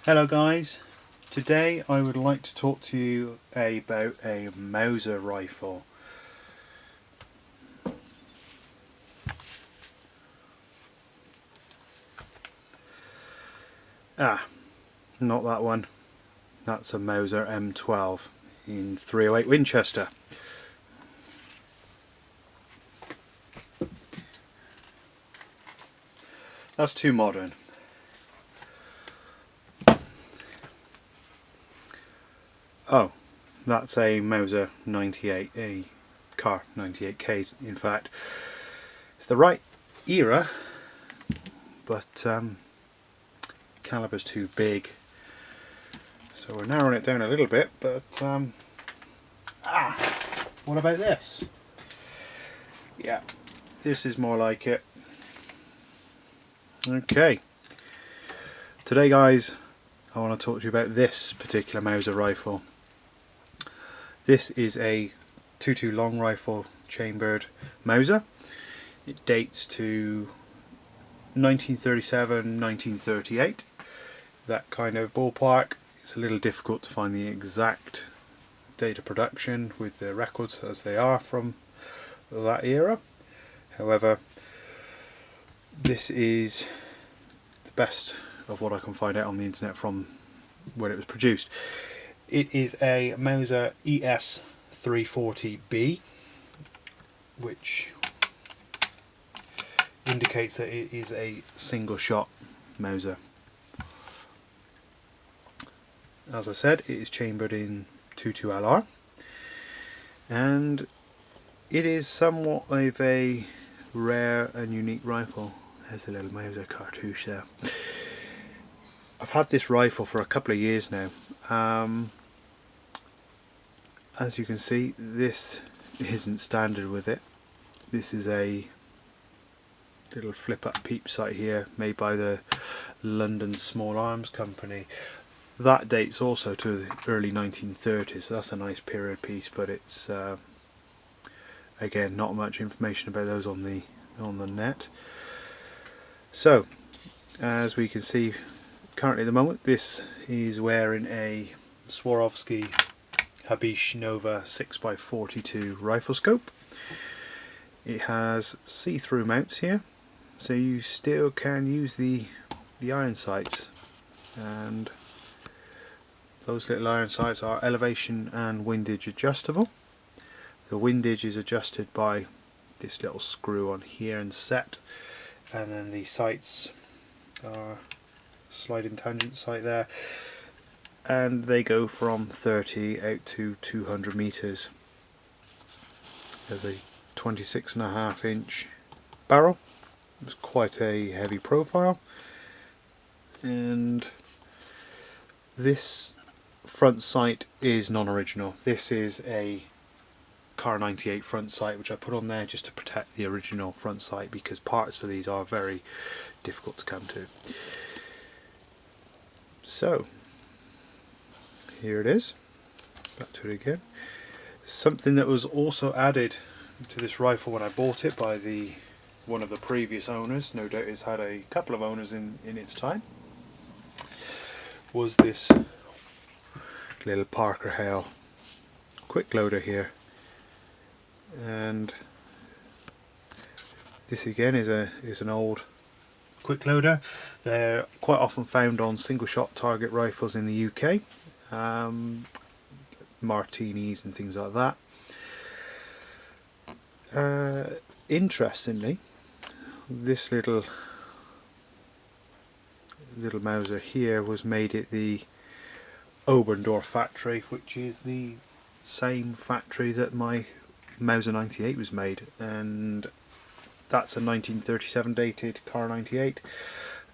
Hello guys, today I would like to talk to you about a Mauser rifle. Not that one. That's a Mauser M12 in 308 Winchester. That's too modern. Oh, that's a Mauser 98, a car 98K in fact. It's the right era, but caliber's too big. So we're narrowing it down a little bit, but what about this? Yeah, this is more like it. Okay, today guys, I want to talk to you about this particular Mauser rifle. This is a 2.2 long rifle chambered Mauser. It dates to 1937, 1938, that kind of ballpark. It's a little difficult to find the exact date of production with the records as they are from that era. However, this is the best of what I can find out on the internet from when it was produced. It is a Mauser ES340B, which indicates that it is a single shot Mauser. As I said, it is chambered in 2.2 LR, and it is somewhat of a rare and unique rifle. There's a little Mauser cartouche there. I've had this rifle for a couple of years now. As you can see, this isn't standard with it. This is a little flip up Peep Sight here, made by the London Small Arms Company. That dates also to the early 1930s, so that's a nice period piece, but it's again not much information about those on the net. So as we can see currently at the moment, this is wearing a Swarovski Habish Nova 6x42 rifle scope. It has see-through mounts here, so you still can use the iron sights, and those little iron sights are elevation and windage adjustable. The windage is adjusted by this little screw on here and set, and then the sights are sliding tangent sight there, and they go from 30 out to 200 meters. There's a 26.5 inch barrel. It's quite a heavy profile, and this front sight is non-original. This is a Car 98 front sight which I put on there just to protect the original front sight, because parts for these are very difficult to come to. So here it is, back to it again. Something that was also added to this rifle when I bought it by one of the previous owners, no doubt it's had a couple of owners in its time, was this little Parker Hale quick loader here. And this again is an old quick loader. They're quite often found on single shot target rifles in the UK, Martinis and things like that. Interestingly, this little Mauser here was made at the Oberndorf factory, which is the same factory that my Mauser 98 was made, and that's a 1937 dated Car 98.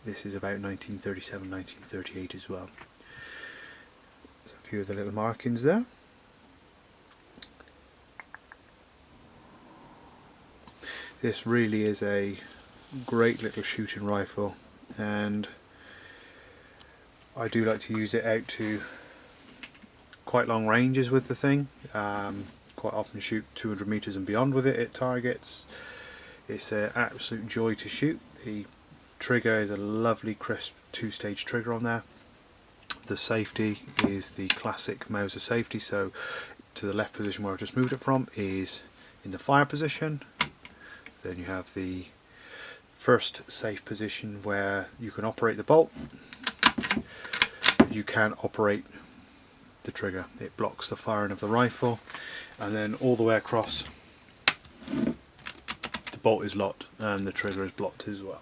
This is about 1937, 1938 as well. There's a few of the little markings there. This really is a great little shooting rifle, and I do like to use it out to quite long ranges with the thing. Quite often shoot 200 meters and beyond with it at targets. It's an absolute joy to shoot. The trigger is a lovely crisp two-stage trigger on there. The safety is the classic Mauser safety, so to the left position where I've just moved it from is in the fire position. Then you have the first safe position where you can operate the bolt. You can operate the trigger. It blocks the firing of the rifle, and then all the way across the bolt is locked and the trigger is blocked as well.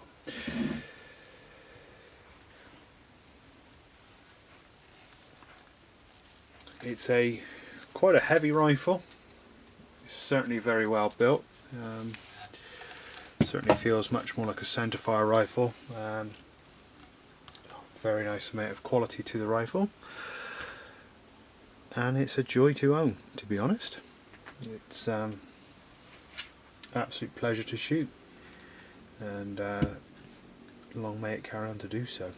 It's quite a heavy rifle. It's certainly very well built. Certainly feels much more like a centerfire rifle. Very nice amount of quality to the rifle, and it's a joy to own, to be honest. It's absolute pleasure to shoot, and long may it carry on to do so.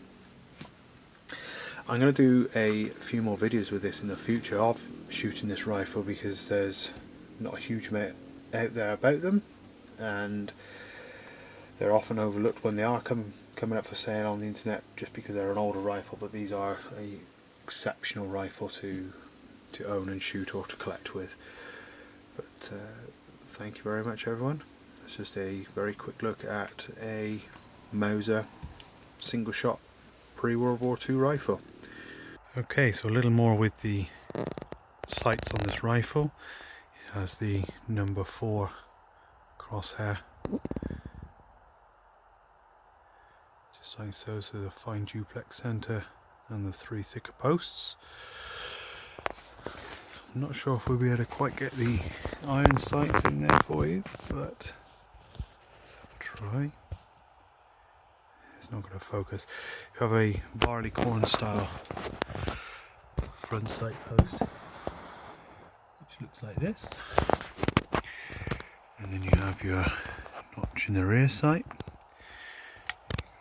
I'm going to do a few more videos with this in the future of shooting this rifle, because there's not a huge amount out there about them, and they're often overlooked when they are coming up for sale on the internet, just because they're an older rifle. But these are an exceptional rifle to own and shoot, or to collect with. But thank you very much, everyone. It's just a very quick look at a Mauser single shot pre-World War II rifle. Okay, so a little more with the sights on this rifle. It has the number 4 crosshair, just like so, so the fine duplex centre and the 3 thicker posts. I'm not sure if we'll be able to quite get the iron sights in there for you, but let's have a try. It's not going to focus. You have a barleycorn style front sight post, which looks like this, and then you have your notch in the rear sight.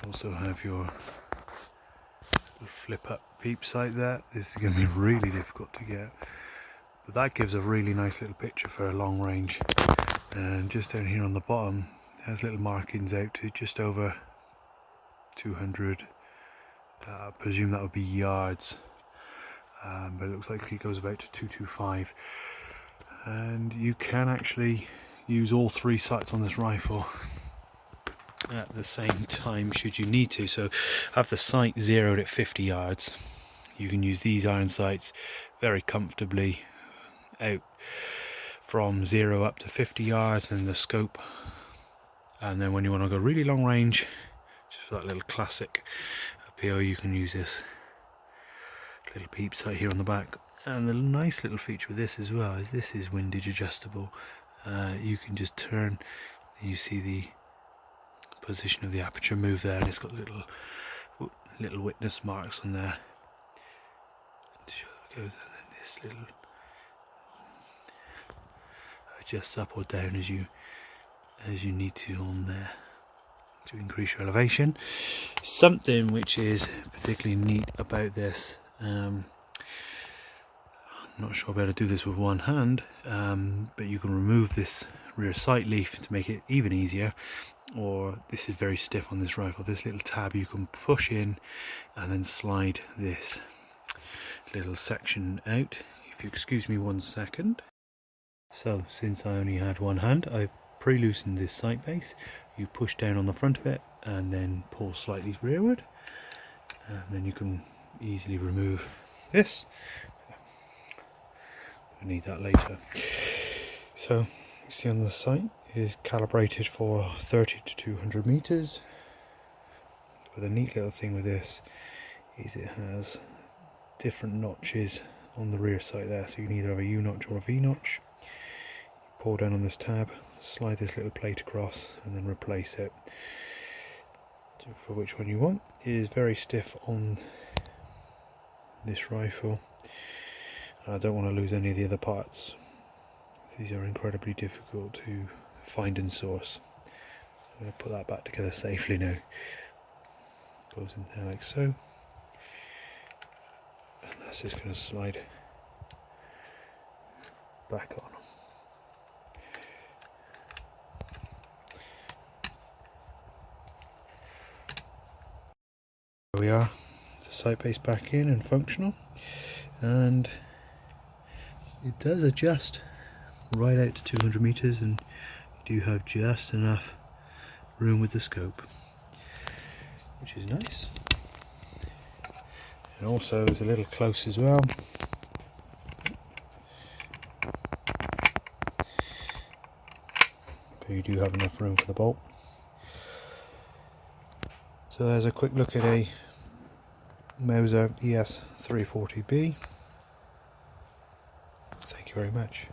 You also have your flip up peep sight there. This is going to be really difficult to get, but that gives a really nice little picture for a long range. And just down here on the bottom has little markings out to just over 200, I presume that would be yards, but it looks like it goes about to 225, and you can actually use all 3 sights on this rifle at the same time should you need to. So have the sight zeroed at 50 yards, you can use these iron sights very comfortably out from 0 up to 50 yards, and the scope, and then when you want to go really long range, just for that little classic appeal, you can use this little peep sight here on the back. And the nice little feature with this as well is this is windage adjustable. You can just turn, and you see the position of the aperture move there, and it's got little witness marks on there to show how it goes, and then this little adjusts up or down as you need to on there to increase your elevation. Something which is particularly neat about this, I'm not sure I'll be able to do this with one hand, but you can remove this rear sight leaf to make it even easier, or this is very stiff on this rifle, this little tab you can push in and then slide this little section out. If you excuse me 1 second. So since I only had one hand, I've pre-loosened this sight base. You push down on the front of it and then pull slightly rearward, and then you can easily remove this. We'll need that later. So you see on the sight it is calibrated for 30 to 200 meters. But the neat little thing with this is it has different notches on the rear sight there, so you can either have a U notch or a V notch. You pull down on this tab, slide this little plate across, and then replace it for which one you want. It is very stiff on this rifle, and I don't want to lose any of the other parts. These are incredibly difficult to find and source. I'm going to put that back together safely now. Goes in there like so, and that's just going to slide back on. There we are. the sight base back in and functional, and it does adjust right out to 200 meters, and you do have just enough room with the scope, which is nice. And also is a little close as well. But you do have enough room for the bolt. So there's a quick look at a Mauser ES340B. Thank you very much.